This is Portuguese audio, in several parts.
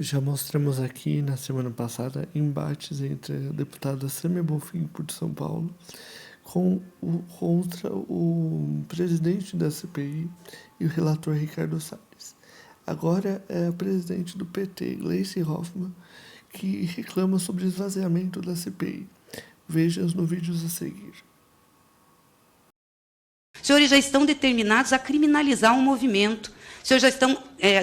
Já mostramos aqui, na semana passada, embates entre a deputada Sâmia Bonfim, por São Paulo, contra o presidente da CPI e o relator Ricardo Salles. Agora é a presidente do PT, Gleisi Hoffmann, que reclama sobre o esvaziamento da CPI. Veja nos vídeos a seguir. Os senhores já estão determinados a criminalizar um movimento. Os senhores já estão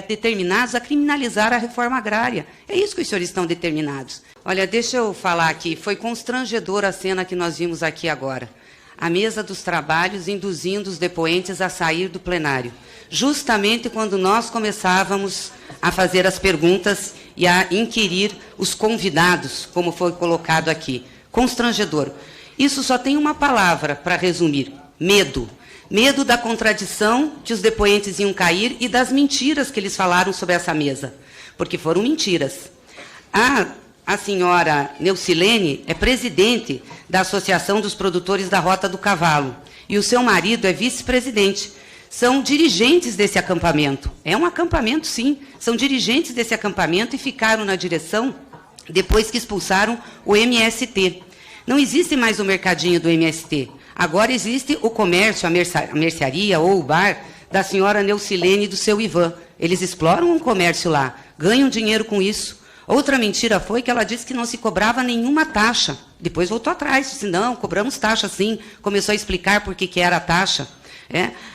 determinados a criminalizar a reforma agrária. É isso que os senhores estão determinados. Olha, deixa eu falar aqui. Foi constrangedora a cena que nós vimos aqui agora. A mesa dos trabalhos induzindo os depoentes a sair do plenário. Justamente quando nós começávamos a fazer as perguntas e a inquirir os convidados, como foi colocado aqui. Constrangedor. Isso só tem uma palavra para resumir: medo. Medo da contradição que os depoentes iam cair e das mentiras que eles falaram sobre essa mesa, porque foram mentiras. A senhora Neucilene é presidente da Associação dos Produtores da Rota do Cavalo e o seu marido é vice-presidente. São dirigentes desse acampamento. É um acampamento, sim. São dirigentes desse acampamento e ficaram na direção depois que expulsaram o MST. Não existe mais o mercadinho do MST. Agora existe o comércio, a mercearia ou o bar da senhora Neucilene e do seu Ivan. Eles exploram um comércio lá, ganham dinheiro com isso. Outra mentira foi que ela disse que não se cobrava nenhuma taxa. Depois voltou atrás, disse, não, cobramos taxa sim. Começou a explicar por que era a taxa.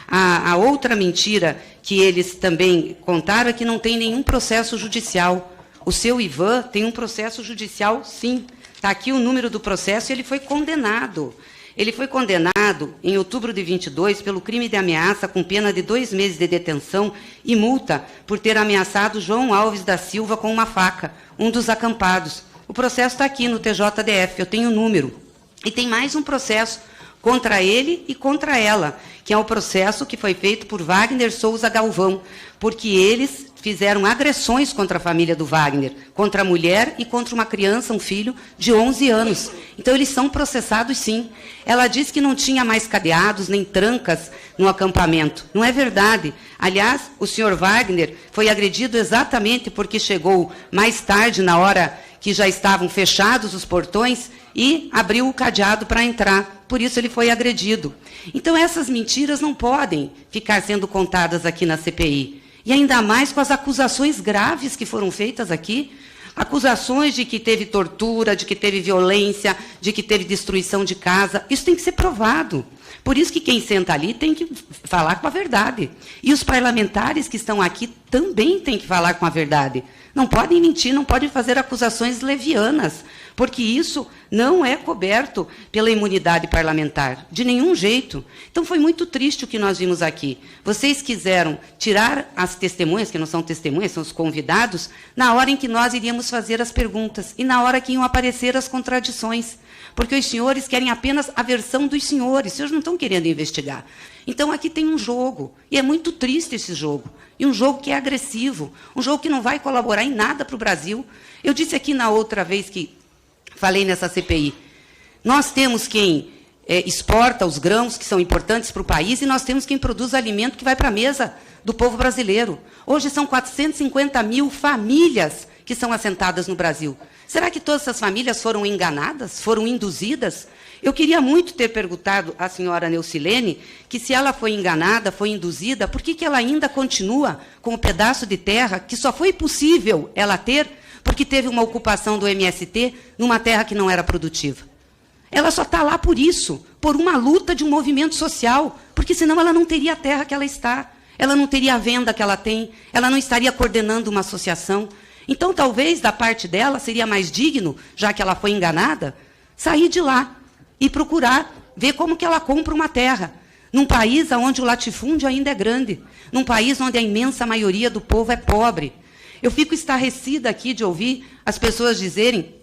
A outra mentira que eles também contaram é que não tem nenhum processo judicial. O seu Ivan tem um processo judicial, sim. Está aqui o número do processo e ele foi condenado. Ele foi condenado em outubro de 22 pelo crime de ameaça com pena de 2 meses de detenção e multa por ter ameaçado João Alves da Silva com uma faca, um dos acampados. O processo está aqui no TJDF, eu tenho o número. E tem mais um processo contra ele e contra ela, que é o processo que foi feito por Wagner Souza Galvão, porque eles fizeram agressões contra a família do Wagner, contra a mulher e contra uma criança, um filho de 11 anos. Então, eles são processados, sim. Ela disse que não tinha mais cadeados nem trancas no acampamento. Não é verdade. Aliás, o senhor Wagner foi agredido exatamente porque chegou mais tarde, na hora que já estavam fechados os portões, e abriu o cadeado para entrar. Por isso, ele foi agredido. Então, essas mentiras não podem ficar sendo contadas aqui na CPI. E ainda mais com as acusações graves que foram feitas aqui, acusações de que teve tortura, de que teve violência, de que teve destruição de casa. Isso tem que ser provado. Por isso que quem senta ali tem que falar com a verdade. E os parlamentares que estão aqui também têm que falar com a verdade. Não podem mentir, não podem fazer acusações levianas, porque isso não é coberto pela imunidade parlamentar, de nenhum jeito. Então, foi muito triste o que nós vimos aqui. Vocês quiseram tirar as testemunhas, que não são testemunhas, são os convidados, na hora em que nós iríamos fazer as perguntas e na hora que iam aparecer as contradições, porque os senhores querem apenas a versão dos senhores, os senhores não estão querendo investigar. Então, aqui tem um jogo, e é muito triste esse jogo, e um jogo que é agressivo, um jogo que não vai colaborar em nada para o Brasil. Eu disse aqui na outra vez que falei nessa CPI, nós temos quem exporta os grãos, que são importantes para o país, e nós temos quem produz alimento que vai para a mesa do povo brasileiro. Hoje são 450 mil famílias que são assentadas no Brasil. Será que todas essas famílias foram enganadas, foram induzidas? Eu queria muito ter perguntado à senhora Neucilene que, se ela foi enganada, foi induzida, por que ela ainda continua com um pedaço de terra que só foi possível ela ter porque teve uma ocupação do MST numa terra que não era produtiva. Ela só está lá por isso, por uma luta de um movimento social, porque senão ela não teria a terra que ela está, ela não teria a venda que ela tem, ela não estaria coordenando uma associação. Então, talvez, da parte dela, seria mais digno, já que ela foi enganada, sair de lá e procurar ver como que ela compra uma terra, num país onde o latifúndio ainda é grande, num país onde a imensa maioria do povo é pobre. Eu fico estarrecida aqui de ouvir as pessoas dizerem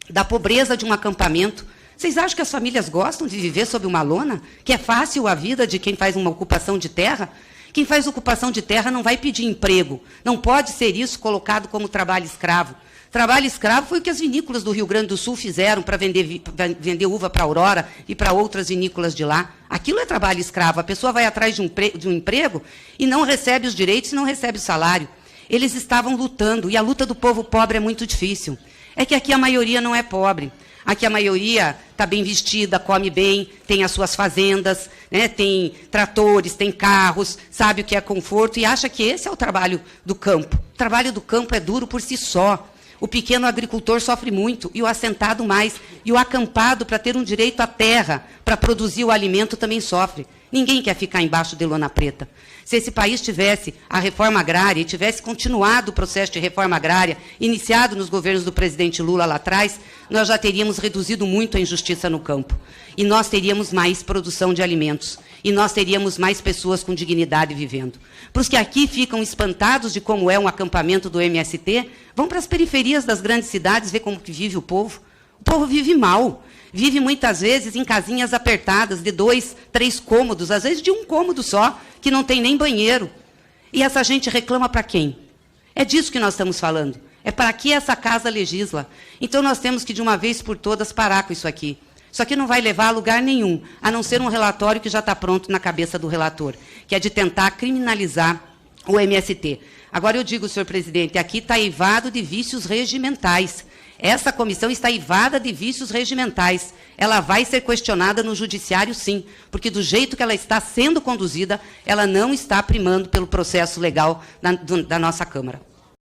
da pobreza de um acampamento. Vocês acham que as famílias gostam de viver sob uma lona? Que é fácil a vida de quem faz uma ocupação de terra? Quem faz ocupação de terra não vai pedir emprego. Não pode ser isso colocado como trabalho escravo. Trabalho escravo foi o que as vinícolas do Rio Grande do Sul fizeram para vender uva para a Aurora e para outras vinícolas de lá. Aquilo é trabalho escravo. A pessoa vai atrás de um emprego e não recebe os direitos e não recebe o salário. Eles estavam lutando, e a luta do povo pobre é muito difícil. É que aqui a maioria não é pobre. Aqui a maioria está bem vestida, come bem, tem as suas fazendas, né, tem tratores, tem carros, sabe o que é conforto e acha que esse é o trabalho do campo. O trabalho do campo é duro por si só. O pequeno agricultor sofre muito, e o assentado mais. E o acampado, para ter um direito à terra, para produzir o alimento, também sofre. Ninguém quer ficar embaixo de lona preta. Se esse país tivesse a reforma agrária e tivesse continuado o processo de reforma agrária, iniciado nos governos do presidente Lula lá atrás, nós já teríamos reduzido muito a injustiça no campo. E nós teríamos mais produção de alimentos. E nós teríamos mais pessoas com dignidade vivendo. Para os que aqui ficam espantados de como é um acampamento do MST, vão para as periferias das grandes cidades ver como que vive o povo. O povo vive mal. Vive muitas vezes em casinhas apertadas, de 2, 3 cômodos, às vezes de um cômodo só, que não tem nem banheiro. E essa gente reclama para quem? É disso que nós estamos falando. É para que essa casa legisla. Então nós temos que, de uma vez por todas, parar com isso aqui. Isso aqui não vai levar a lugar nenhum, a não ser um relatório que já está pronto na cabeça do relator, que é de tentar criminalizar o MST. Agora eu digo, senhor presidente, aqui está eivado de vícios regimentais. Essa comissão está eivada de vícios regimentais. Ela vai ser questionada no judiciário, sim, porque do jeito que ela está sendo conduzida, ela não está primando pelo processo legal da nossa Câmara.